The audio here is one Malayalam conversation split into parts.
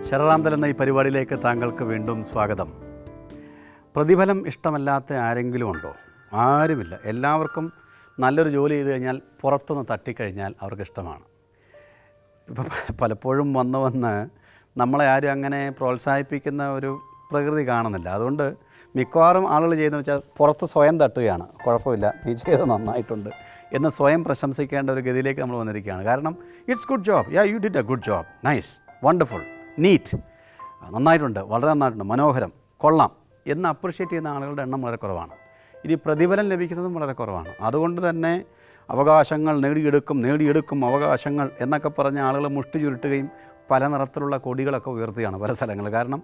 ശരറാന്തൽ എന്ന ഈ പരിപാടിയിലേക്ക് താങ്കൾക്ക് വീണ്ടും സ്വാഗതം. പ്രതിഫലം ഇഷ്ടമല്ലാത്ത ആരെങ്കിലും ഉണ്ടോ? ആരുമില്ല. എല്ലാവർക്കും നല്ലൊരു ജോലി ചെയ്ത് കഴിഞ്ഞാൽ പുറത്തുനിന്ന് തട്ടിക്കഴിഞ്ഞാൽ അവർക്ക് ഇഷ്ടമാണ്. ഇപ്പം പലപ്പോഴും വന്ന് നമ്മളെ ആരും അങ്ങനെ പ്രോത്സാഹിപ്പിക്കുന്ന ഒരു പ്രകൃതി കാണുന്നില്ല. അതുകൊണ്ട് മിക്കവാറും ആളുകൾ ചെയ്യുന്നത് വെച്ചാൽ പുറത്ത് സ്വയം തട്ടുകയാണ്. കുഴപ്പമില്ല, നീ ചെയ്ത് നന്നായിട്ടുണ്ട് എന്ന് സ്വയം പ്രശംസിക്കേണ്ട ഒരു ഗതിയിലേക്ക് നമ്മൾ വന്നിരിക്കുകയാണ്. കാരണം it's good job, you did a good job, nice, wonderful, neat, നന്നായിട്ടുണ്ട്, വളരെ നന്നായിട്ടുണ്ട്, മനോഹരം, കൊള്ളാം എന്ന് അപ്രിഷ്യേറ്റ് ചെയ്യുന്ന ആളുകളുടെ എണ്ണം വളരെ കുറവാണ്. ഇനി പ്രതിഫലം ലഭിക്കുന്നതും വളരെ കുറവാണ്. അതുകൊണ്ട് തന്നെ അവകാശങ്ങൾ നേടിയെടുക്കും അവകാശങ്ങൾ എന്നൊക്കെ പറഞ്ഞ ആളുകൾ മുഷ്ടി ചുരുട്ടുകയും പല നിറത്തിലുള്ള കൊടികളൊക്കെ ഉയർത്തുകയാണ് പല സ്ഥലങ്ങളിൽ. കാരണം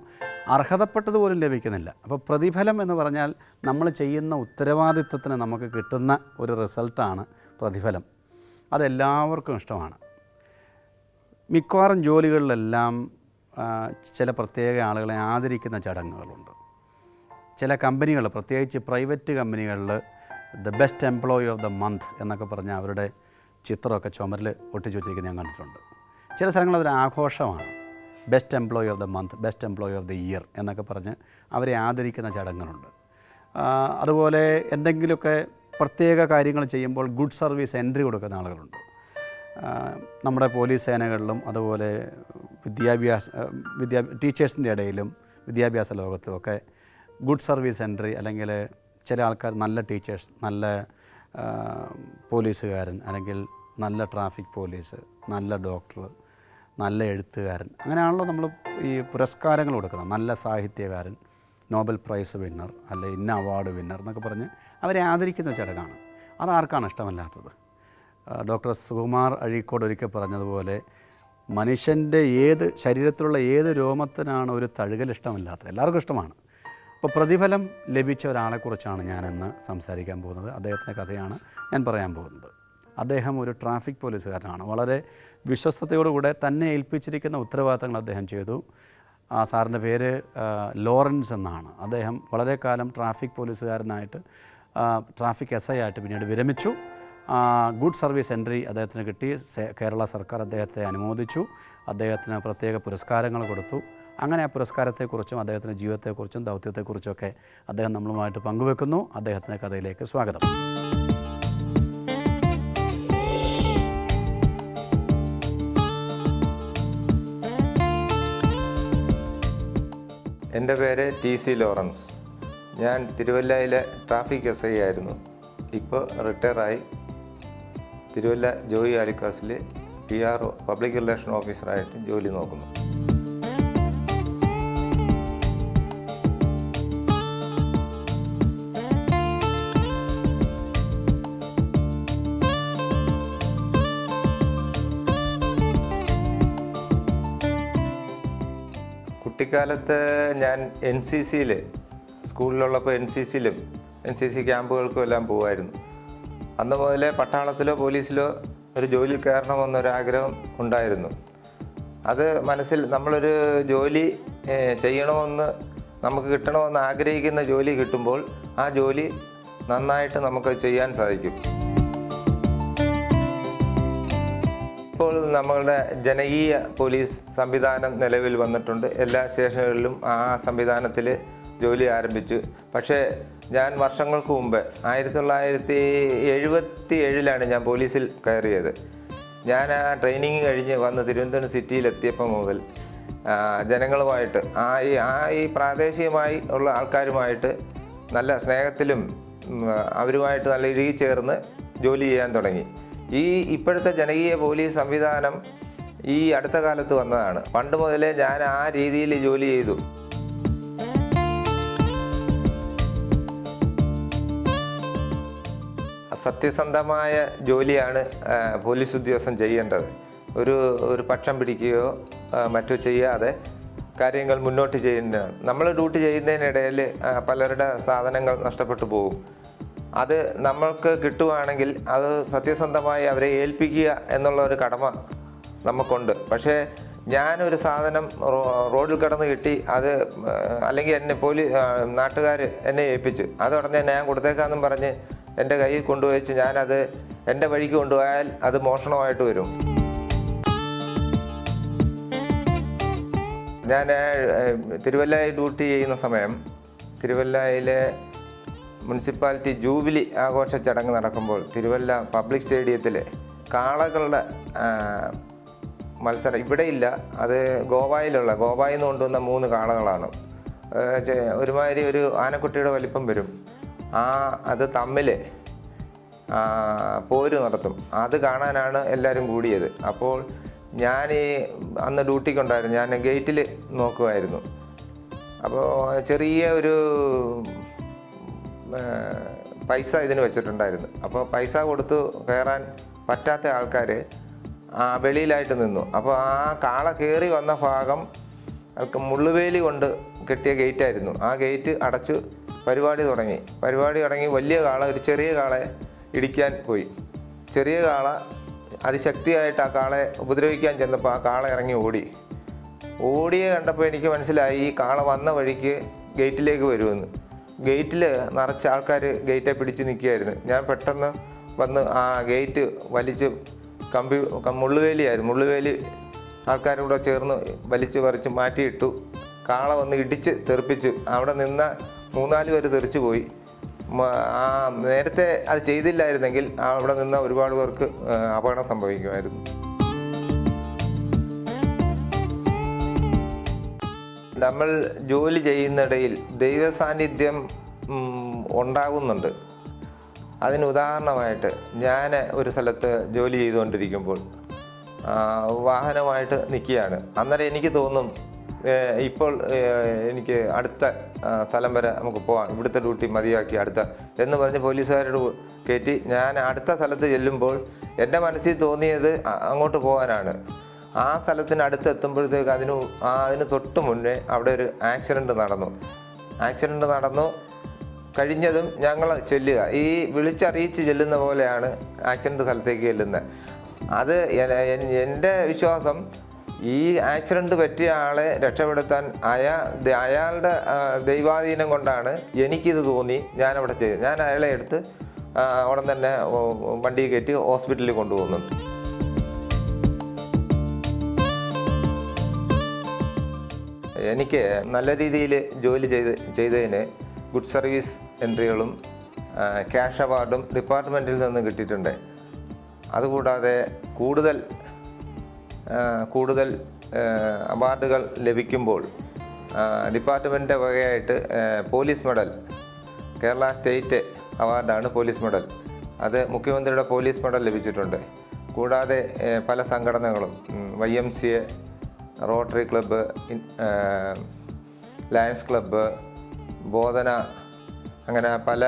അർഹതപ്പെട്ടത് പോലും ലഭിക്കുന്നില്ല. അപ്പോൾ പ്രതിഫലം എന്ന് പറഞ്ഞാൽ നമ്മൾ ചെയ്യുന്ന ഉത്തരവാദിത്വത്തിന് നമുക്ക് കിട്ടുന്ന ഒരു റിസൾട്ടാണ് പ്രതിഫലം. അതെല്ലാവർക്കും ഇഷ്ടമാണ്. മിക്കവാറും ജോലികളിലെല്ലാം ചില പ്രത്യേക ആളുകളെ ആദരിക്കുന്ന ചടങ്ങുകളുണ്ട്. ചില കമ്പനികൾ, പ്രത്യേകിച്ച് പ്രൈവറ്റ് കമ്പനികളിൽ the best employee of the month എന്നൊക്കെ പറഞ്ഞാൽ അവരുടെ ചിത്രമൊക്കെ ചുമരിൽ ഒട്ടിച്ച് വെച്ചിരിക്കുന്നത് ഞാൻ കണ്ടിട്ടുണ്ട്. ചില സ്ഥലങ്ങളിൽ അതൊരു ആഘോഷമാണ്. Best employee of the month, best employee of the year എന്നൊക്കെ പറഞ്ഞ് അവരെ ആദരിക്കുന്ന ചടങ്ങുകളുണ്ട്. അതുപോലെ എന്തെങ്കിലുമൊക്കെ പ്രത്യേക കാര്യങ്ങൾ ചെയ്യുമ്പോൾ ഗുഡ് സർവീസ് എൻട്രി കൊടുക്കുന്ന ആളുകളുണ്ട്. നമ്മുടെ പോലീസ് സേനകളിലും അതുപോലെ ടീച്ചേഴ്സിൻ്റെ ഇടയിലും വിദ്യാഭ്യാസ ലോകത്തും ഒക്കെ ഗുഡ് സർവീസ് എൻട്രി, അല്ലെങ്കിൽ ചില ആൾക്കാർ നല്ല ടീച്ചേഴ്സ്, നല്ല പോലീസുകാരൻ, അല്ലെങ്കിൽ നല്ല ട്രാഫിക് പോലീസ്, നല്ല ഡോക്ടർ, നല്ല എഴുത്തുകാരൻ, അങ്ങനെയാണല്ലോ നമ്മൾ ഈ പുരസ്കാരങ്ങൾ കൊടുക്കുന്നത്. നല്ല സാഹിത്യകാരൻ, നോബൽ പ്രൈസ് വിന്നർ, അല്ലെ ഇന്ന അവാർഡ് വിന്നർ എന്നൊക്കെ പറഞ്ഞ് അവരെ ആദരിക്കുന്ന ചടങ്ങാണ്. അതാർക്കാണ് ഇഷ്ടമല്ലാത്തത്? ഡോക്ടർ സുകുമാർ അഴീക്കോട് ഒരിക്കൽ പറഞ്ഞതുപോലെ മനുഷ്യൻ്റെ ശരീരത്തിലുള്ള ഏത് രോമത്തിനാണ് ഒരു തഴുകൽ ഇഷ്ടമില്ലാത്തത്? എല്ലാവർക്കും ഇഷ്ടമാണ്. അപ്പോൾ പ്രതിഫലം ലഭിച്ച ഒരാളെക്കുറിച്ചാണ് ഞാനിന്ന് സംസാരിക്കാൻ പോകുന്നത്. അദ്ദേഹത്തിൻ്റെ കഥയാണ് ഞാൻ പറയാൻ പോകുന്നത്. അദ്ദേഹം ഒരു ട്രാഫിക് പോലീസുകാരനാണ്. വളരെ വിശ്വസ്തയോടുകൂടെ തന്നെ ഏൽപ്പിച്ചിരിക്കുന്ന ഉത്തരവാദിത്തങ്ങൾ അദ്ദേഹം ചെയ്തു. ആ സാറിൻ്റെ പേര് ലോറൻസ് എന്നാണ്. അദ്ദേഹം വളരെ കാലം ട്രാഫിക് പോലീസുകാരനായിട്ട്, ട്രാഫിക് SI ആയിട്ട് പിന്നീട് വിരമിച്ചു. ഗുഡ് സർവീസ് എൻട്രി അദ്ദേഹത്തിന് കിട്ടി. കേരള സർക്കാർ അദ്ദേഹത്തെ അനുമോദിച്ചു. അദ്ദേഹത്തിന് പ്രത്യേക പുരസ്കാരങ്ങൾ കൊടുത്തു. അങ്ങനെ ആ പുരസ്കാരത്തെക്കുറിച്ചും അദ്ദേഹത്തിൻ്റെ ജീവിതത്തെക്കുറിച്ചും ദൗത്യത്തെക്കുറിച്ചൊക്കെ അദ്ദേഹം നമ്മളുമായിട്ട് പങ്കുവെക്കുന്നു. അദ്ദേഹത്തിൻ്റെ കഥയിലേക്ക് സ്വാഗതം. എൻ്റെ പേര് TC ലോറൻസ്. ഞാൻ തിരുവല്ലയിലെ ട്രാഫിക് SI ആയിരുന്നു. ഇപ്പോൾ റിട്ടയറായി തിരുവല്ല ജോയി ആലിക്കാസിൽ PRO പബ്ലിക് റിലേഷൻ ഓഫീസറായിട്ട് ജോലി നോക്കുന്നു. കുട്ടിക്കാലത്ത് ഞാൻ NCCയിൽ, സ്കൂളിലുള്ളപ്പോൾ NCC ക്യാമ്പുകൾക്കും എല്ലാം പോകുമായിരുന്നു. അന്ന് മുതലേ പട്ടാളത്തിലോ പോലീസിലോ ഒരു ജോലി കയറണമെന്നൊരാഗ്രഹം ഉണ്ടായിരുന്നു. അത് മനസ്സിൽ നമ്മളൊരു ജോലി ചെയ്യണമെന്ന്, നമുക്ക് കിട്ടണമെന്ന് ആഗ്രഹിക്കുന്ന ജോലി കിട്ടുമ്പോൾ ആ ജോലി നന്നായിട്ട് നമുക്ക് ചെയ്യാൻ സാധിക്കും. ഇപ്പോൾ നമ്മളുടെ ജനകീയ പോലീസ് സംവിധാനം നിലവിൽ വന്നിട്ടുണ്ട്. എല്ലാ സ്റ്റേഷനുകളിലും ആ സംവിധാനത്തിൽ ജോലി ആരംഭിച്ചു. പക്ഷേ ഞാൻ വർഷങ്ങൾക്ക് മുമ്പ് 1977 ഞാൻ പോലീസിൽ കയറിയത്. ഞാൻ ആ ട്രെയിനിങ് കഴിഞ്ഞ് വന്ന് തിരുവനന്തപുരം സിറ്റിയിലെത്തിയപ്പോൾ മുതൽ ജനങ്ങളുമായിട്ട് ഈ പ്രാദേശികമായി ഉള്ള ആൾക്കാരുമായിട്ട് നല്ല സ്നേഹത്തിലും അവരുമായിട്ട് നല്ല ഇഴുകി ചേർന്ന് ജോലി ചെയ്യാൻ തുടങ്ങി. ഇപ്പോഴത്തെ ജനകീയ പോലീസ് സംവിധാനം ഈ അടുത്ത കാലത്ത് വന്നതാണ്. പണ്ട് മുതലേ ഞാൻ ആ രീതിയിൽ ജോലി ചെയ്തു. സത്യസന്ധമായ ജോലിയാണ് പോലീസ് ഉദ്യോഗസ്ഥൻ ചെയ്യേണ്ടത്. ഒരു പക്ഷം പിടിക്കുകയോ മറ്റോ ചെയ്യാതെ കാര്യങ്ങൾ മുന്നോട്ട് ചെയ്യുന്നതാണ്. നമ്മൾ ഡ്യൂട്ടി ചെയ്യുന്നതിനിടയിൽ പലരുടെ സാധനങ്ങൾ നഷ്ടപ്പെട്ടു പോകും. അത് നമ്മൾക്ക് കിട്ടുവാണെങ്കിൽ അത് സത്യസന്ധമായി അവരെ ഏൽപ്പിക്കുക എന്നുള്ള ഒരു കടമ നമുക്കുണ്ട്. പക്ഷേ ഞാനൊരു സാധനം റോഡിൽ കിടന്ന് കിട്ടി, അത് അല്ലെങ്കിൽ നാട്ടുകാർ എന്നെ ഏൽപ്പിച്ചു, അത് ഉടനെ ഞാൻ കൊടുത്തേക്കാന്നും പറഞ്ഞ് എൻ്റെ കയ്യിൽ കൊണ്ടുവച്ച് ഞാനത് എൻ്റെ വഴിക്ക് കൊണ്ടുപോയാൽ അത് മോഷണമായിട്ട് വരും. ഞാൻ തിരുവല്ലയിൽ ഡ്യൂട്ടി ചെയ്യുന്ന സമയം തിരുവല്ലയിലെ മുനിസിപ്പാലിറ്റി ജൂബിലി ആഘോഷ ചടങ്ങ് നടക്കുമ്പോൾ തിരുവല്ല പബ്ലിക് സ്റ്റേഡിയത്തിൽ കാളകളുടെ മത്സരം ഇവിടെയില്ല, അത് ഗോവായിൽ നിന്ന് കൊണ്ടുവന്ന 3 കാളകളാണ്. ഒരുമാതിരി ഒരു ആനക്കുട്ടിയുടെ വലിപ്പം വരും. അത് തമ്മിൽ പോര് നടത്തും. അത് കാണാനാണ് എല്ലാവരും കൂടിയത്. അപ്പോൾ ഞാൻ അന്ന് ഡ്യൂട്ടിക്കുണ്ടായിരുന്നു, ഞാൻ ഗേറ്റിൽ നോക്കുമായിരുന്നു. അപ്പോൾ ചെറിയ ഒരു പൈസ ഇതിന് വെച്ചിട്ടുണ്ടായിരുന്നു. അപ്പോൾ പൈസ കൊടുത്ത് കയറാൻ പറ്റാത്ത ആൾക്കാർ വെളിയിലായിട്ട് നിന്നു. അപ്പോൾ ആ കാള കയറി വന്ന ഭാഗം മുള്ളുവേലി കൊണ്ട് കെട്ടിയ ഗേറ്റായിരുന്നു. ആ ഗേറ്റ് അടച്ചു പരിപാടി തുടങ്ങി. വലിയ കാള ഒരു ചെറിയ കാളയെ ഇടിക്കാൻ പോയി. ചെറിയ കാള അതിശക്തിയായിട്ട് ആ കാളയെ ഉപദ്രവിക്കാൻ ചെന്നപ്പോൾ ആ കാള ഇറങ്ങി ഓടിയെ കണ്ടപ്പോൾ എനിക്ക് മനസ്സിലായി ഈ കാള വന്ന വഴിക്ക് ഗേറ്റിലേക്ക് വരുമെന്ന്. ഗേറ്റിൽ നിറച്ച ആൾക്കാർ ഗേറ്റെ പിടിച്ച് നിൽക്കുകയായിരുന്നു. ഞാൻ പെട്ടെന്ന് വന്ന് ആ ഗേറ്റ് വലിച്ച് മുള്ളുവേലി ആൾക്കാരോട് ചേർന്ന് വലിച്ച് പറിച്ച് മാറ്റിയിട്ടു. കാള വന്ന് ഇടിച്ച് തെറിപ്പിച്ചു. അവിടെ നിന്ന 3-4 പേര് തെറിച്ചു പോയി. നേരത്തെ അത് ചെയ്തില്ലായിരുന്നെങ്കിൽ അവിടെ നിന്ന ഒരുപാട് പേർക്ക് അപകടം സംഭവിക്കുമായിരുന്നു. നമ്മൾ ജോലി ചെയ്യുന്നിടയിൽ ദൈവ സാന്നിധ്യം ഉണ്ടാകുന്നുണ്ട്. അതിന് ഉദാഹരണമായിട്ട് ഞാൻ ഒരു സ്ഥലത്ത് ജോലി ചെയ്തുകൊണ്ടിരിക്കുമ്പോൾ വാഹനമായിട്ട് നിൽക്കുകയാണ്. അന്നേരം എനിക്ക് തോന്നും ഇപ്പോൾ എനിക്ക് അടുത്ത സ്ഥലം വരെ നമുക്ക് പോകാം, ഇവിടുത്തെ ഡ്യൂട്ടി മതിയാക്കി എന്ന് പറഞ്ഞ് പോലീസുകാരോട് കയറ്റി ഞാൻ അടുത്ത സ്ഥലത്ത് ചെല്ലുമ്പോൾ എൻ്റെ മനസ്സിൽ തോന്നിയത് അങ്ങോട്ട് പോകാനാണ്. ആ സ്ഥലത്തിന് അടുത്തെത്തുമ്പോഴത്തേക്ക് അതിന് തൊട്ട് മുന്നേ അവിടെ ഒരു ആക്സിഡൻറ്റ് നടന്നു. കഴിഞ്ഞതും ഞങ്ങൾ ചെല്ലുക, ഈ വിളിച്ചറിയിച്ച് ചെല്ലുന്ന പോലെയാണ് ആക്സിഡൻറ്റ് സ്ഥലത്തേക്ക് ചെല്ലുന്നത്. അത് എൻ്റെ വിശ്വാസം, ഈ ആക്സിഡൻറ്റ് പറ്റിയ ആളെ രക്ഷപ്പെടുത്താൻ അയാളുടെ ദൈവാധീനം കൊണ്ടാണ് എനിക്കിത് തോന്നി ഞാനവിടെ ചെയ്തു. ഞാൻ അയാളെ എടുത്ത് ഉടൻ തന്നെ വണ്ടി കയറ്റി ഹോസ്പിറ്റലിൽ കൊണ്ടുപോകുന്നുണ്ട്. എനിക്ക് നല്ല രീതിയിൽ ജോലി ചെയ്തതിന് ഗുഡ് സർവീസ് എൻട്രികളും ക്യാഷ് അവാർഡും ഡിപ്പാർട്ട്മെൻറ്റിൽ നിന്ന് കിട്ടിയിട്ടുണ്ട്. അതുകൂടാതെ കൂടുതൽ അവാർഡുകൾ ലഭിക്കുമ്പോൾ ഡിപ്പാർട്ട്മെൻറ്റിൻ്റെ വകയായിട്ട് പോലീസ് മെഡൽ, കേരള സ്റ്റേറ്റ് അവാർഡാണ് പോലീസ് മെഡൽ, അത് മുഖ്യമന്ത്രിയുടെ പോലീസ് മെഡൽ ലഭിച്ചിട്ടുണ്ട്. കൂടാതെ പല സംഘടനകളും YMCA, rotary club, lions club, Bodhana, അങ്ങനെ പല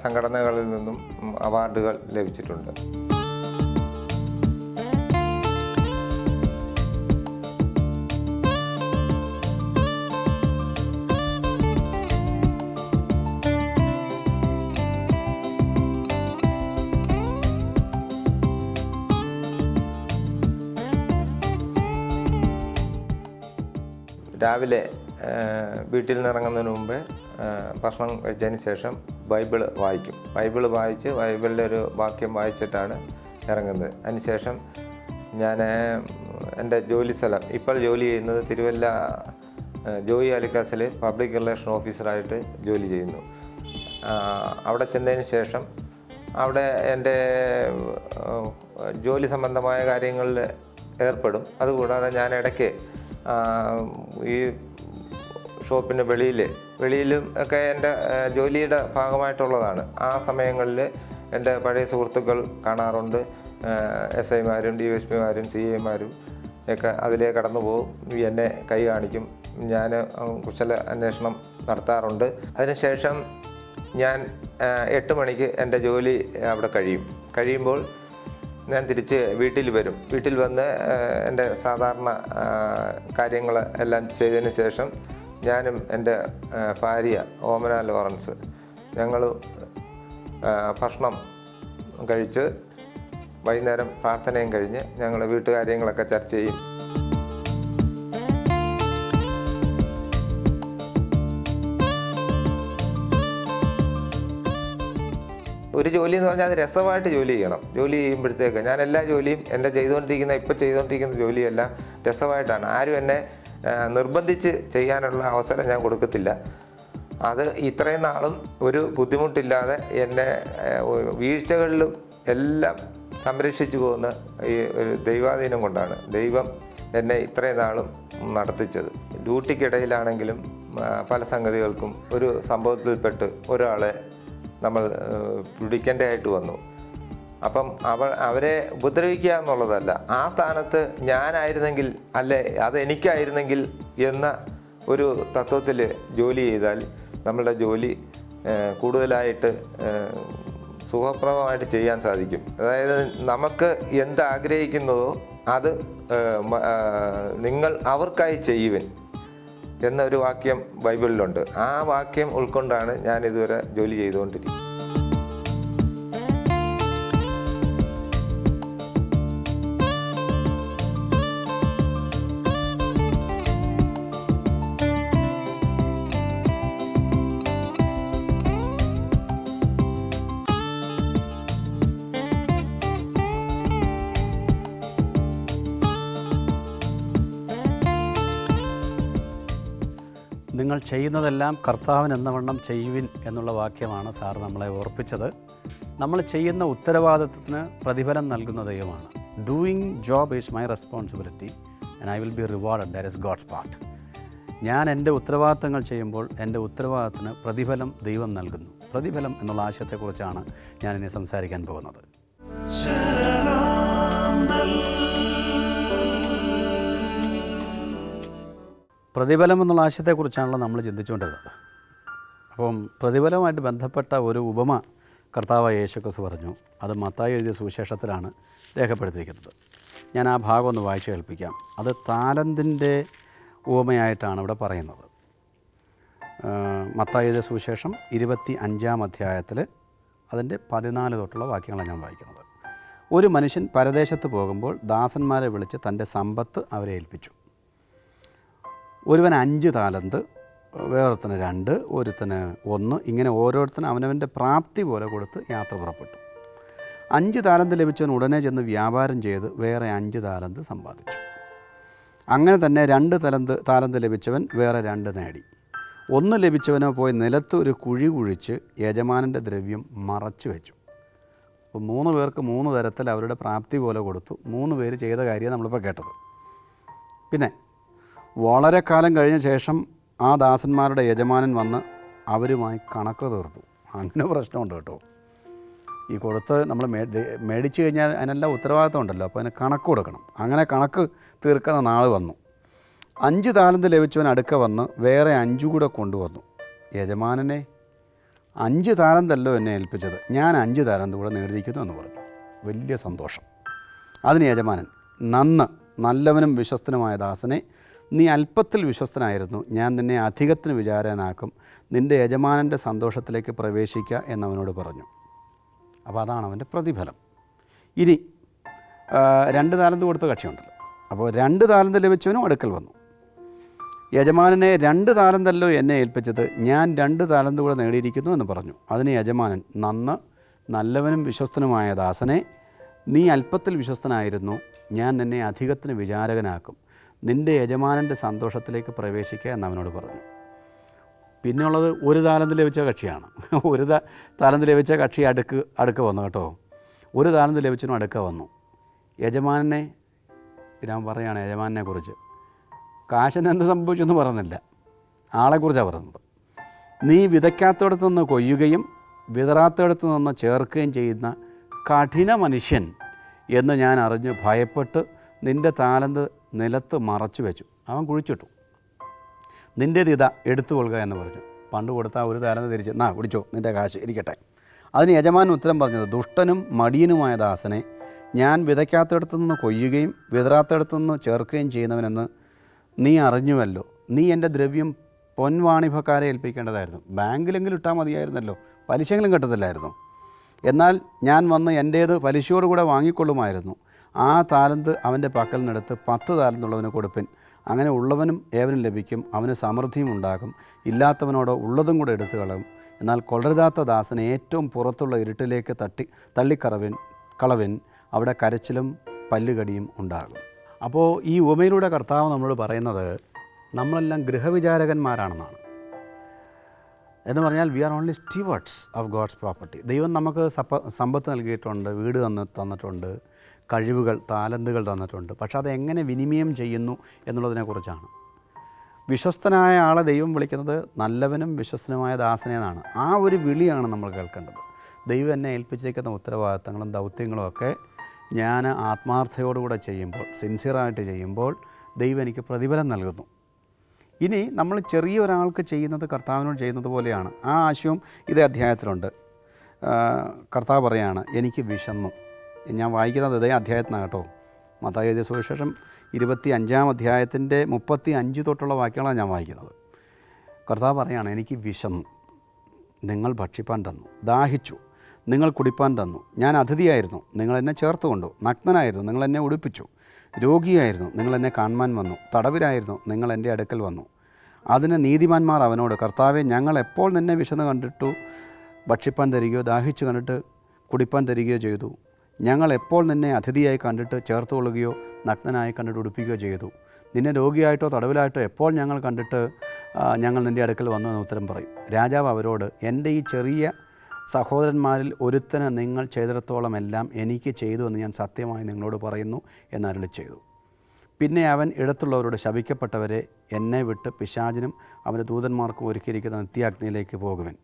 സംഘടനകളിൽ നിന്നും അവാർഡുകൾ ലഭിച്ചിട്ടുണ്ട്. രാവിലെ വീട്ടിൽ നിന്ന് ഇറങ്ങുന്നതിന് മുമ്പേ ഭക്ഷണം കഴിച്ചതിന് ശേഷം ബൈബിള് വായിക്കും. വായിച്ച് ബൈബിളിൻ്റെ ഒരു വാക്യം വായിച്ചിട്ടാണ് ഇറങ്ങുന്നത്. അതിനുശേഷം ഞാൻ എൻ്റെ ജോലി സ്ഥലം, ഇപ്പോൾ ജോലി ചെയ്യുന്നത് തിരുവല്ല ജോയി ആലിക്കാസിൽ പബ്ലിക് റിലേഷൻ ഓഫീസറായിട്ട് ജോലി ചെയ്യുന്നു. അവിടെ ചെന്നതിന് ശേഷം അവിടെ എൻ്റെ ജോലി സംബന്ധമായ കാര്യങ്ങളിൽ ഏർപ്പെടും. അതുകൂടാതെ ഞാൻ ഇടയ്ക്ക് ഈ ഷോപ്പിന് വെളിയിലും ഒക്കെ എൻ്റെ ജോലിയുടെ ഭാഗമായിട്ടുള്ളതാണ്. ആ സമയങ്ങളിൽ എൻ്റെ പഴയ സുഹൃത്തുക്കൾ കാണാറുണ്ട്. SI-മാരും DSP-മാരും CI-മാരും ഒക്കെ അതിലേ കടന്നു പോകും, എന്നെ കൈ കാണിക്കും. ഞാൻ കുശല അന്വേഷണം നടത്താറുണ്ട്. അതിനുശേഷം ഞാൻ 8 മണിക്ക് എൻ്റെ ജോലി അവിടെ കഴിയുമ്പോൾ ഞാൻ തിരിച്ച് വീട്ടിൽ വരും. വീട്ടിൽ വന്ന് എൻ്റെ സാധാരണ കാര്യങ്ങൾ എല്ലാം ചെയ്തതിന് ശേഷം ഞാനും എൻ്റെ ഭാര്യ ഓമന ലോറൻസ് ഞങ്ങൾ ഭക്ഷണം കഴിച്ച് വൈകുന്നേരം പ്രാർത്ഥനയും കഴിഞ്ഞ് ഞങ്ങൾ വീട്ടുകാര്യങ്ങളൊക്കെ ചർച്ച ചെയ്യും. ഒരു ജോലി എന്ന് പറഞ്ഞാൽ അത് രസമായിട്ട് ജോലി ചെയ്യണം. ജോലി ചെയ്യുമ്പോഴത്തേക്ക് ഞാൻ എല്ലാ ജോലിയും ഇപ്പോൾ ചെയ്തുകൊണ്ടിരിക്കുന്ന ജോലിയെല്ലാം രസമായിട്ടാണ്. ആരും എന്നെ നിർബന്ധിച്ച് ചെയ്യാനുള്ള അവസരം ഞാൻ കൊടുക്കത്തില്ല. അത് ഇത്രയും നാളും ഒരു ബുദ്ധിമുട്ടില്ലാതെ എന്നെ വീഴ്ചകളിലും എല്ലാം സംരക്ഷിച്ചു പോകുന്ന ഈ ഒരു ദൈവാധീനം കൊണ്ടാണ് ദൈവം എന്നെ ഇത്രയും നാളും നടത്തിച്ചത്. ഡ്യൂട്ടിക്കിടയിലാണെങ്കിലും പല സംഗതികൾക്കും ഒരു സംഭവത്തിൽപ്പെട്ട് ഒരാളെ നമ്മൾ പിടിക്കേണ്ടതായിട്ട് വന്നു. അപ്പം അവരെ ഉപദ്രവിക്കുക എന്നുള്ളതല്ല, ആ സ്ഥാനത്ത് ഞാനായിരുന്നെങ്കിൽ അല്ലെ അതെനിക്കായിരുന്നെങ്കിൽ എന്ന ഒരു തത്വത്തിൽ ജോലി ചെയ്താൽ നമ്മളുടെ ജോലി കൂടുതലായിട്ട് സുഖപ്രദമായിട്ട് ചെയ്യാൻ സാധിക്കും. അതായത് നമുക്ക് എന്താഗ്രഹിക്കുന്നതോ അത് നിങ്ങൾ അവർക്കായി ചെയ്യുവിൻ എന്നൊരു വാക്യം ബൈബിളിലുണ്ട്. ആ വാക്യം ഉൾക്കൊണ്ടാണ് ഞാൻ ഇതുവരെ ജോലി ചെയ്തുകൊണ്ടിരിക്കുന്നത്. നിങ്ങൾ ചെയ്യുന്നതെല്ലാം കർത്താവിന് എന്നവണ്ണം ചെയ്യുവിൻ എന്നുള്ള വാക്യമാണ് സാർ നമ്മളെ ഓർപ്പിച്ചത്. നമ്മൾ ചെയ്യുന്ന ഉത്തരവാദിത്വത്തിന് പ്രതിഫലം നൽകുന്ന ദൈവമാണ്. Doing job is my responsibility and I will be rewarded, that is God's part. ഞാൻ എൻ്റെ ഉത്തരവാദിത്തങ്ങൾ ചെയ്യുമ്പോൾ എൻ്റെ ഉത്തരവാദിത്തത്തിന് പ്രതിഫലം ദൈവം നൽകുന്നു. പ്രതിഫലം എന്നുള്ള ആശയത്തെക്കുറിച്ചാണ് ഞാനിനി സംസാരിക്കാൻ പോകുന്നത്. പ്രതിഫലം എന്നുള്ള ആശയത്തെക്കുറിച്ചാണല്ലോ നമ്മൾ ചിന്തിച്ചുകൊണ്ടിരുന്നത്. അപ്പം പ്രതിഫലവുമായിട്ട് ബന്ധപ്പെട്ട ഒരു ഉപമ കർത്താവായ യേശുക്രിസ്തു പറഞ്ഞു. അത് മത്തായി എഴുതിയ സുവിശേഷത്തിലാണ് രേഖപ്പെടുത്തിയിരിക്കുന്നത്. ഞാൻ ആ ഭാഗം ഒന്ന് വായിച്ചു കേൾപ്പിക്കാം. അത് താലന്തിൻ്റെ ഉപമയായിട്ടാണ് ഇവിടെ പറയുന്നത്. മത്തായി എഴുതിയ സുവിശേഷം 25-ാം അധ്യായത്തിൽ അതിൻ്റെ 14 തൊട്ടുള്ള വാക്യങ്ങളാണ് ഞാൻ വായിക്കുന്നത്. ഒരു മനുഷ്യൻ പരദേശത്ത് പോകുമ്പോൾ ദാസന്മാരെ വിളിച്ച് തൻ്റെ സമ്പത്ത് അവരെ ഏൽപ്പിച്ചു. ഒരുവൻ 5 താലന്ത്, വേറൊരുത്തന് 2, ഒരുത്തന് 1, ഇങ്ങനെ ഓരോരുത്തരും അവനവൻ്റെ പ്രാപ്തി പോലെ കൊടുത്ത് യാത്ര പുറപ്പെട്ടു. 5 താലന്ത് ലഭിച്ചവൻ ഉടനെ ചെന്ന് വ്യാപാരം ചെയ്ത് വേറെ 5 താലന്ത് സമ്പാദിച്ചു. അങ്ങനെ തന്നെ 2 താലന്ത് ലഭിച്ചവൻ വേറെ 2 നേടി. 1 ലഭിച്ചവനോ പോയി നിലത്ത് ഒരു കുഴി കുഴിച്ച് യജമാനൻ്റെ ദ്രവ്യം മറച്ചു വെച്ചു. അപ്പോൾ 3 പേർക്ക് 3 തരത്തിൽ അവരുടെ പ്രാപ്തി പോലെ കൊടുത്തു. 3 പേര് ചെയ്ത കാര്യം നമ്മളിപ്പോൾ കേട്ടത്. പിന്നെ വളരെ കാലം കഴിഞ്ഞ ശേഷം ആ ദാസന്മാരുടെ യജമാനൻ വന്ന് അവരുമായി കണക്ക് തീർത്തു. അങ്ങനെ പ്രശ്നമുണ്ട് കേട്ടോ. ഈ കൊടുത്ത് നമ്മൾ മേടിച്ചു കഴിഞ്ഞാൽ അതിനെല്ലാം ഉത്തരവാദിത്വം ഉണ്ടല്ലോ, അപ്പോൾ അതിന് കണക്ക് കൊടുക്കണം. അങ്ങനെ കണക്ക് തീർക്കുന്ന നാൾ വന്നു. 5 താലന്ത് ലഭിച്ചവൻ അടുക്ക വന്ന് വേറെ 5 കൂടെ കൊണ്ടുവന്നു. യജമാനനെ, 5 താലന്തല്ലോ എന്നെ ഏൽപ്പിച്ചത്, ഞാൻ 5 താലന്ത് കൂടെ നേടിയിരിക്കുന്നു എന്ന് പറഞ്ഞു. വലിയ സന്തോഷം. അതിന് യജമാനൻ, നല്ലവനും വിശ്വസ്തനുമായ ദാസനെ, നീ അല്പത്തിൽ വിശ്വസ്തനായിരുന്നു, ഞാൻ നിന്നെ അധികത്തിന് വിചാരനാക്കും, നിൻ്റെ യജമാനൻ്റെ സന്തോഷത്തിലേക്ക് പ്രവേശിക്കുക എന്നവനോട് പറഞ്ഞു. അപ്പോൾ അതാണ് അവൻ്റെ പ്രതിഫലം. ഇനി 2 താലന്ത് കൊടുത്ത കക്ഷിയുണ്ടല്ലോ. അപ്പോൾ 2 താലന്ത് ലഭിച്ചവനും അടുക്കൽ വന്നു. യജമാനനെ, 2 താലന്തല്ലോ എന്നെ ഏൽപ്പിച്ചത്, ഞാൻ 2 താലന്ത് കൂടെ നേടിയിരിക്കുന്നു എന്ന് പറഞ്ഞു. അതിന് യജമാനൻ, നല്ലവനും വിശ്വസ്തനുമായ ദാസനെ, നീ അല്പത്തിൽ വിശ്വസ്തനായിരുന്നു, ഞാൻ നിന്നെ അധികത്തിന് വിചാരകനാക്കും, നിൻ്റെ യജമാനൻ്റെ സന്തോഷത്തിലേക്ക് പ്രവേശിക്കുക എന്നവനോട് പറഞ്ഞു. പിന്നെയുള്ളത് 1 താലന്ത് ലഭിച്ച കക്ഷിയാണ്. 1 താലന്ത് ലഭിച്ച കക്ഷി അടുക്ക വന്നു കേട്ടോ. 1 താലന്ത് ലഭിച്ചതിനും അടുക്ക വന്നു. യജമാനെ, ഞാൻ പറയുകയാണ് യജമാനെ കുറിച്ച്. കാശിന് എന്ത് സംഭവിച്ചെന്ന് പറയുന്നില്ല, ആളെക്കുറിച്ചാണ് പറയുന്നത്. നീ വിതയ്ക്കാത്തടത്തു നിന്ന് കൊയ്യുകയും വിതറാത്തടത്തു നിന്ന് ചേർക്കുകയും ചെയ്യുന്ന കഠിന മനുഷ്യൻ എന്ന് ഞാൻ അറിഞ്ഞ് ഭയപ്പെട്ട് നിൻ്റെ താലന്ത് നിലത്ത് മറച്ചു വെച്ചു. അവൻ കുഴിച്ചിട്ടു. നിൻ്റേത് ഇതാ, എടുത്തു കൊള്ളുക എന്ന് പറഞ്ഞു. പണ്ട് കൊടുത്താൽ 1 താലന്ത് തിരിച്ച്, കുടിച്ചോ, നിൻ്റെ കാശ് ഇരിക്കട്ടെ. അതിന് യജമാനൻ ഉത്തരം പറഞ്ഞത്, ദുഷ്ടനും മടിയനുമായ ദാസനെ, ഞാൻ വിതയ്ക്കാത്തടത്തു നിന്ന് കൊയ്യുകയും വിതറാത്തടത്തു നിന്ന് ചേർക്കുകയും ചെയ്യുന്നവനെന്ന് നീ അറിഞ്ഞുവല്ലോ. നീ എൻ്റെ ദ്രവ്യം പൊൻവാണിഭക്കാരെ ഏൽപ്പിക്കേണ്ടതായിരുന്നു. ബാങ്കിലെങ്കിലും ഇട്ടാൽ മതിയായിരുന്നല്ലോ, പലിശയെങ്കിലും കിട്ടത്തില്ലായിരുന്നു. എന്നാൽ ഞാൻ വന്ന് എൻ്റേത് പലിശയോടുകൂടെ വാങ്ങിക്കൊള്ളുമായിരുന്നു. ആ താലന്ത് അവൻ്റെ പക്കൽ നിന്നെടുത്ത് 10 താലന്തുള്ളവന് കൊടുപ്പിൻ. അങ്ങനെ ഉള്ളവനും ഏവനും ലഭിക്കും, അവന് സമൃദ്ധിയും ഉണ്ടാകും. ഇല്ലാത്തവനോട് ഉള്ളതും കൂടെ എടുത്തു കളയും. എന്നാൽ കൊള്ളരുതാത്ത ദാസനെ ഏറ്റവും പുറത്തുള്ള ഇരുട്ടിലേക്ക് കളവിൻ, അവിടെ കരച്ചിലും പല്ലുകടിയും ഉണ്ടാകും. അപ്പോൾ ഈ ഉപമയിലൂടെ കർത്താവ് നമ്മളോട് പറയുന്നത്, നമ്മളെല്ലാം ഗൃഹവിചാരകന്മാരാണെന്നാണ്. എന്ന് പറഞ്ഞാൽ we are only stewards of God's property. ദൈവം നമുക്ക് സമ്പത്ത് നൽകിയിട്ടുണ്ട്, വീട് തന്നിട്ടുണ്ട്, കഴിവുകൾ, താലന്തുകൾ തന്നിട്ടുണ്ട്. പക്ഷെ അതെങ്ങനെ വിനിമയം ചെയ്യുന്നു എന്നുള്ളതിനെക്കുറിച്ചാണ്. വിശ്വസ്തനായ ആളെ ദൈവം വിളിക്കുന്നത് നല്ലവനും വിശ്വസ്തനുമായ ദാസനെ എന്നാണ്. ആ ഒരു വിളിയാണ് നമ്മൾ കേൾക്കേണ്ടത്. ദൈവം എന്നെ ഏൽപ്പിച്ചേക്കുന്ന ഉത്തരവാദിത്തങ്ങളും ദൗത്യങ്ങളും ഒക്കെ ഞാൻ ആത്മാർത്ഥയോടുകൂടെ ചെയ്യുമ്പോൾ, സിൻസിയറായിട്ട് ചെയ്യുമ്പോൾ ദൈവം എനിക്ക് പ്രതിഫലം നൽകുന്നു. ഇനി നമ്മൾ ചെറിയ ഒരാൾക്ക് ചെയ്യുന്നത് കർത്താവിനോട് ചെയ്യുന്നത് പോലെയാണ്. ആ ആശയവും ഇതേ അധ്യായത്തിലുണ്ട്. കർത്താവ് പറയാണ്, എനിക്ക് വിശന്നു. ഞാൻ വായിക്കുന്നത് ഇതേ അധ്യായത്തിനാണ് കേട്ടോ. മത്തായി എഴുതിയ സുവിശേഷം 25-ാം അധ്യായത്തിൻ്റെ 35 തൊട്ടുള്ള വാക്യങ്ങളാണ് ഞാൻ വായിക്കുന്നത്. കർത്താവ് പറയാണ്, എനിക്ക് വിശന്നു, നിങ്ങൾ ഭക്ഷിപ്പാൻ തന്നു. ദാഹിച്ചു, നിങ്ങൾ കുടിപ്പാൻ തന്നു. ഞാൻ അതിഥിയായിരുന്നു, നിങ്ങൾ എന്നെ ചേർത്തുകൊണ്ടു. നഗ്നനായിരുന്നു, നിങ്ങൾ എന്നെ ഉടുപ്പിച്ചു. രോഗിയായിരുന്നു, നിങ്ങൾ എന്നെ കാണുവാൻ വന്നു. തടവിലായിരുന്നു, നിങ്ങൾ എൻ്റെ അടുക്കൽ വന്നു. അതിന് നീതിമാന്മാർ അവനോട്, കർത്താവെ, ഞങ്ങൾ എപ്പോൾ നിന്നെ വിശന്ന് കണ്ടിട്ടു ഭക്ഷിപ്പാൻ തരികയോ ദാഹിച്ചു കണ്ടിട്ട് കുടിപ്പാൻ തരികയോ ചെയ്തു? ഞങ്ങൾ എപ്പോൾ നിന്നെ അതിഥിയായി കണ്ടിട്ട് ചേർത്ത് കൊള്ളുകയോ നഗ്നനായി കണ്ടിട്ട് ഉടുപ്പിക്കുകയോ ചെയ്തു? നിന്നെ രോഗിയായിട്ടോ തടവിലായിട്ടോ എപ്പോൾ ഞങ്ങൾ കണ്ടിട്ട് ഞങ്ങൾ നിൻ്റെ അടുക്കൽ വന്നു എന്ന് ഉത്തരം പറയും. രാജാവ് അവരോട്, എൻ്റെ ഈ ചെറിയ സഹോദരന്മാരിൽ ഒരുത്തന് നിങ്ങൾ ചെയ്തിടത്തോളം എല്ലാം എനിക്ക് ചെയ്തു എന്ന് ഞാൻ സത്യമായി നിങ്ങളോട് പറയുന്നു എന്ന് അരുളി ചെയ്തു. പിന്നെ അവൻ ഇടത്തുള്ളവരോട്, ശപിക്കപ്പെട്ടവരെ, എന്നെ വിട്ട് പിശാചിനും അവൻ്റെ ദൂതന്മാർക്കും ഒരുക്കിയിരിക്കുന്ന നിത്യാഗ്നിയിലേക്ക് പോകുവൻ.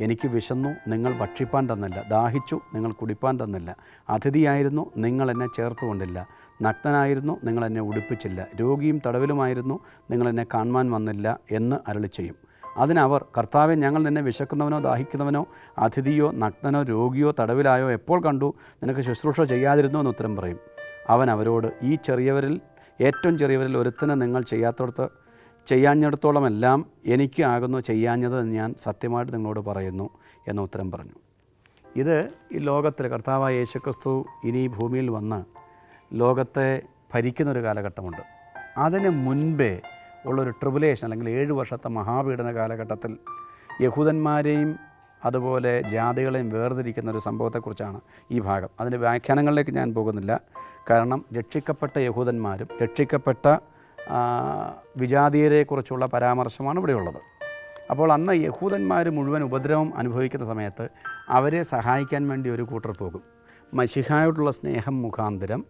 എനിക്ക് വിശന്നു, നിങ്ങൾ ഭക്ഷിപ്പാൻ തന്നില്ല. ദാഹിച്ചു, നിങ്ങൾ കുടിപ്പാൻ തന്നില്ല. അതിഥിയായിരുന്നു, നിങ്ങൾ എന്നെ ചേർത്തുകൊണ്ടില്ല. നഗ്നനായിരുന്നു, നിങ്ങൾ എന്നെ ഉടുപ്പിച്ചില്ല. രോഗിയും തടവിലുമായിരുന്നു, നിങ്ങൾ എന്നെ കാണുവാൻ വന്നില്ല എന്ന് അരുളി ചെയ്യും. അതിനവർ, കർത്താവെ, ഞങ്ങൾ നിന്നെ വിശക്കുന്നവനോ ദാഹിക്കുന്നവനോ അതിഥിയോ നഗ്നനോ രോഗിയോ തടവിലായോ എപ്പോൾ കണ്ടു? നിനക്ക് ശുശ്രൂഷ ചെയ്യാതിരുന്നു എന്ന് ഉത്തരം പറയും. അവൻ അവരോട്, ഈ ഏറ്റവും ചെറിയവരിൽ ഒരുത്തന് നിങ്ങൾ ചെയ്യാഞ്ഞിടത്തോളമെല്ലാം എനിക്ക് ആകുന്നു ചെയ്യാഞ്ഞത് ഞാൻ സത്യമായിട്ട് നിങ്ങളോട് പറയുന്നു എന്ന് ഉത്തരം പറഞ്ഞു. ഇത് ഈ ലോകത്തിൽ കർത്താവായ യേശുക്രിസ്തു ഇനി ഭൂമിയിൽ വന്ന് ലോകത്തെ ഭരിക്കുന്നൊരു കാലഘട്ടമുണ്ട്. അതിന് മുൻപേ ഉള്ളൊരു ട്രിബുലേഷൻ അല്ലെങ്കിൽ 7 വർഷത്തെ മഹാപീഡന കാലഘട്ടത്തിൽ യഹൂദന്മാരെയും അതുപോലെ ജാതികളെയും വേർതിരിക്കുന്ന ഒരു സംഭവത്തെക്കുറിച്ചാണ് ഈ ഭാഗം. അതിൻ്റെ വ്യാഖ്യാനങ്ങളിലേക്ക് ഞാൻ പോകുന്നില്ല. കാരണം രക്ഷിക്കപ്പെട്ട യഹൂദന്മാരും രക്ഷിക്കപ്പെട്ട വിജാതീയരെക്കുറിച്ചുള്ള പരാമർശമാണ് ഇവിടെയുള്ളത്. അപ്പോൾ അന്ന് യഹൂദന്മാർ മുഴുവൻ ഉപദ്രവം അനുഭവിക്കുന്ന സമയത്ത് അവരെ സഹായിക്കാൻ വേണ്ടി ഒരു കൂട്ടർ പോകും. മശിഹായോടുള്ള സ്നേഹം മുഖാന്തരം